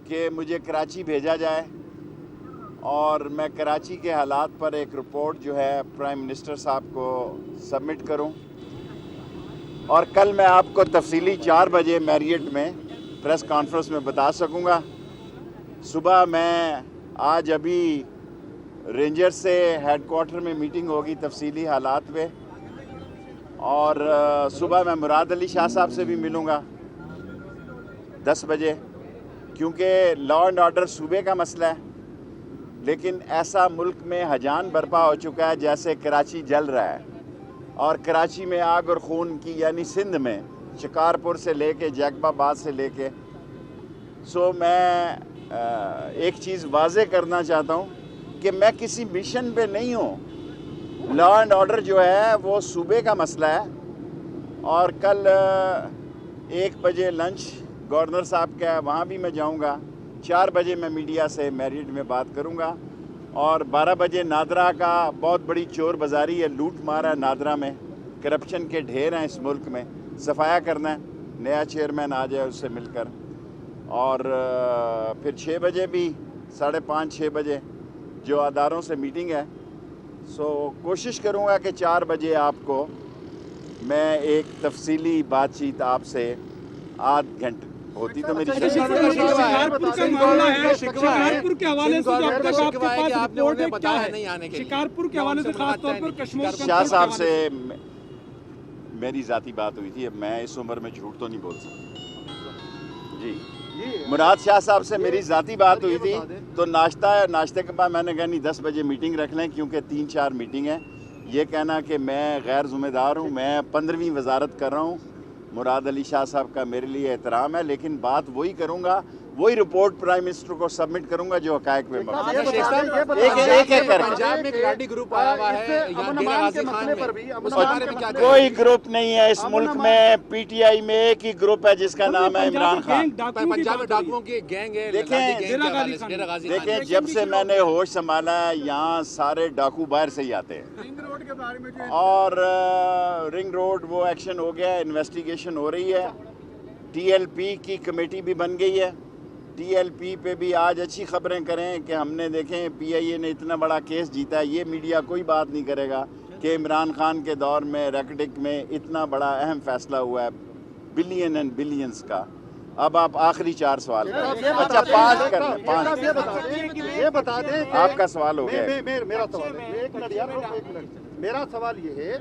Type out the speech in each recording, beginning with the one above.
کہ مجھے کراچی بھیجا جائے اور میں کراچی کے حالات پر ایک رپورٹ جو ہے پرائم منسٹر صاحب کو سبمٹ کروں، اور کل میں آپ کو تفصیلی 4 بجے میریٹ میں پریس کانفرنس میں بتا سکوں گا۔ صبح میں آج ابھی رینجر سے ہیڈ کوارٹر میں میٹنگ ہوگی تفصیلی حالات پہ، اور صبح میں مراد علی شاہ صاحب سے بھی ملوں گا 10 بجے، کیونکہ لا اینڈ آرڈر صوبے کا مسئلہ ہے، لیکن ایسا ملک میں ہجان برپا ہو چکا ہے جیسے کراچی جل رہا ہے، اور کراچی میں آگ اور خون کی، یعنی سندھ میں شکارپور سے لے کے جیکب آباد سے لے کے میں ایک چیز واضح کرنا چاہتا ہوں کہ میں کسی مشن پہ نہیں ہوں۔ لا اینڈ آرڈر جو ہے وہ صوبے کا مسئلہ ہے، اور کل 1 بجے لنچ گورنر صاحب کا ہے، وہاں بھی میں جاؤں گا۔ 4 بجے میں میڈیا سے میریٹ میں بات کروں گا، اور 12 بجے نادرا کا بہت بڑی چور بازاری ہے، لوٹ مارا ہے نادرا میں، کرپشن کے ڈھیر ہیں اس ملک میں، صفایا کرنا ہے، نیا چیئرمین آ جائے اس سے مل کر، اور پھر 6 بجے بھی 5:30 6 بجے جو اداروں سے میٹنگ ہے۔ کوشش کروں گا کہ 4 بجے آپ کو میں ایک تفصیلی بات چیت آپ سے آدھ گھنٹے ہوتی تو میری شکارپور کا معاملہ ہے، شکارپور کے حوالے سے جو اب تک آپ کے پاس رپورٹ ہے کیا ہے؟ شکارپور کے حوالے سے خاص طور پر کشمیر شاہ صاحب سے میری ذاتی بات ہوئی تھی، اب میں اس عمر میں جھوٹ تو نہیں بول سکتا۔ جی، مراد شاہ صاحب سے میری ذاتی بات ہوئی تھی، تو ناشتے کے بعد میں نے کہا نہیں 10 بجے میٹنگ رکھ لیں، کیونکہ 3-4 میٹنگ ہیں۔ یہ کہنا کہ میں غیر ذمہ دار ہوں، میں 15ویں وزارت کر رہا ہوں، مراد علی شاہ صاحب کا میرے لیے احترام ہے، لیکن بات وہی کروں گا، وہی رپورٹ پرائم منسٹر کو سبمٹ کروں گا جو حقائق پہ مبنی ہے۔ پنجاب میں کراٹی گروپ آیا ہوا ہے، کوئی گروپ نہیں ہے اس ملک میں، پی ٹی آئی میں ایک ہی گروپ ہے جس کا نام ہے عمران خان۔ پنجاب میں ڈاکوؤں کی گینگ ہے، دیکھیں جب سے میں نے ہوش سنبھالا ہے یہاں سارے ڈاکو باہر سے ہی آتے ہیں، اور رنگ روڈ وہ ایکشن ہو گیا ہے، انویسٹیگیشن ہو رہی ہے، ٹی ایل پی کی کمیٹی بھی بن گئی ہے۔ ٹی ایل پی پہ بھی آج اچھی خبریں کریں کہ ہم نے دیکھیں پی آئی اے نے اتنا بڑا کیس جیتا ہے، یہ میڈیا کوئی بات نہیں کرے گا کہ عمران خان کے دور میں ریکٹک میں اتنا بڑا اہم فیصلہ ہوا ہے، بلین اینڈ بلینز کا۔ اب آپ آخری 4 سوال کریں، اچھا 5 کر لیں، 5 یہ بتا دیں آپ کا سوال ہو گیا۔ میرا سوال ہے، ایک منٹ یار، ایک منٹ۔ میرا سوال یہ ہے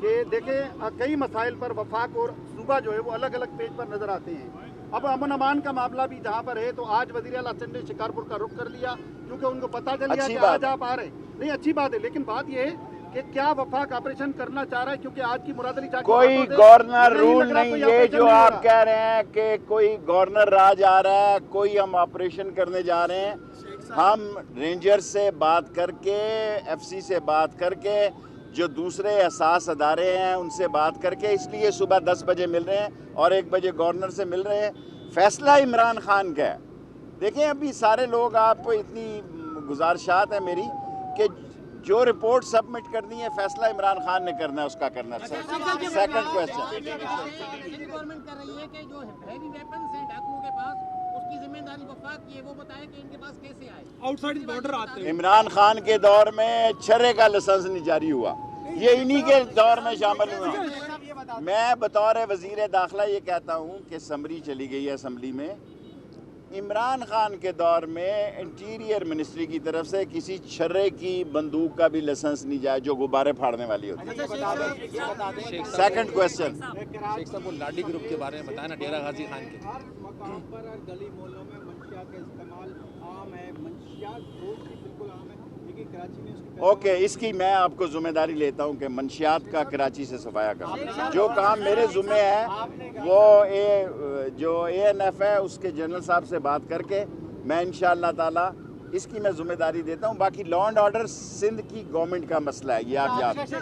کہ دیکھیں کئی مسائل پر وفاق اور صوبہ جو ہے وہ الگ الگ پیج پر نظر آتے ہیں۔ اب امن امان کا معاملہ بھی جہاں پر ہے، تو آج وزیر اعلیٰ نے شکارپور کا رخ کر لیا، کیونکہ ان کو پتہ چل گیا کہ آج آپ آ رہے ہیں۔ نہیں، اچھی بات ہے، لیکن بات یہ ہے کہ کیا وفاق آپریشن کرنا چاہ رہا ہے؟ کیونکہ آج کی مراد علی چاچی کوئی گورنر رول نہیں، یہ جو آپ کہہ رہے ہیں کہ کوئی گورنر راج آ رہا ہے، کوئی ہم آپریشن کرنے جا رہے ہیں، ہم رینجر سے بات کر کے، ایف سی سے بات کر کے، جو دوسرے حساس ادارے ہیں ان سے بات کر کے، اس لیے صبح 10 بجے مل رہے ہیں اور 1 بجے گورنر سے مل رہے ہیں۔ فیصلہ عمران خان کا ہے۔ دیکھیں ابھی سارے لوگ، آپ کو اتنی گزارشات ہے میری کہ جو رپورٹ سبمٹ کرنی ہے فیصلہ عمران خان نے کرنا ہے، اس کا کرنا ہے۔ سیکنڈ کویسچن، گورنمنٹ کر رہی ہے کہ جو ہیوی ویپنز ہیں ڈاکوؤں کے پاس، اس کی ذمہ داری وفاق کی ہے، وہ بتائے کہ ان کے پاس کیسے آئے؟ آؤٹ سائڈ بارڈر آتے ہیں۔ عمران خان کے دور میں چھرے کا لائسنس نہیں جاری ہوا، یہ انہی کے دور میں شامل ہوا۔ میں بطور وزیر داخلہ یہ کہتا ہوں کہ سمری چلی گئی ہے اسمبلی میں، عمران خان کے دور میں انٹیریئر منسٹری کی طرف سے کسی چھرے کی بندوق کا بھی لائسنس نہیں جائے جو غبارے پھاڑنے والی ہوتی ہے۔ سیکنڈ کویسچن، شیخ صاحب وہ لاڈی گروپ کے بارے میں بتائیں نا، ڈیرہ غازی خان کے۔ ہر مقام پر اور گلی محلوں میں منشیات کا استعمال عام ہے، منشیات بہت ہی بالکل عام ہے، لیکن کراچی میں اس کی اوکے، اس کی میں آپ کو ذمہ داری لیتا ہوں کہ منشیات کا کراچی سے صفایا کروں۔ جو کام میرے ذمہ ہے وہ جو اے این ایف ہے اس کے جنرل صاحب سے بات کر کے میں انشاءاللہ تعالی اس کی میں ذمہ داری دیتا ہوں۔ باقی لا اینڈ آرڈر سندھ کی گورنمنٹ کا مسئلہ ہے، یہ آپ یاد رکھیں۔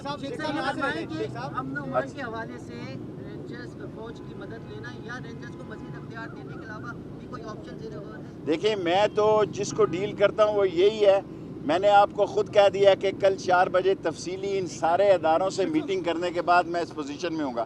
امن و امان کے حوالے سے رینجرز فوج کی مدد لینا یا رینجرز کو مزید اختیار دینے کے علاوہ بھی کوئی آپشن دے رہے ہیں؟ دیکھیں میں تو جس کو ڈیل کرتا ہوں وہ یہی ہے، میں نے آپ کو خود کہہ دیا کہ کل 4 بجے تفصیلی ان سارے اداروں سے میٹنگ کرنے کے بعد میں اس پوزیشن میں ہوں گا۔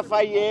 FIA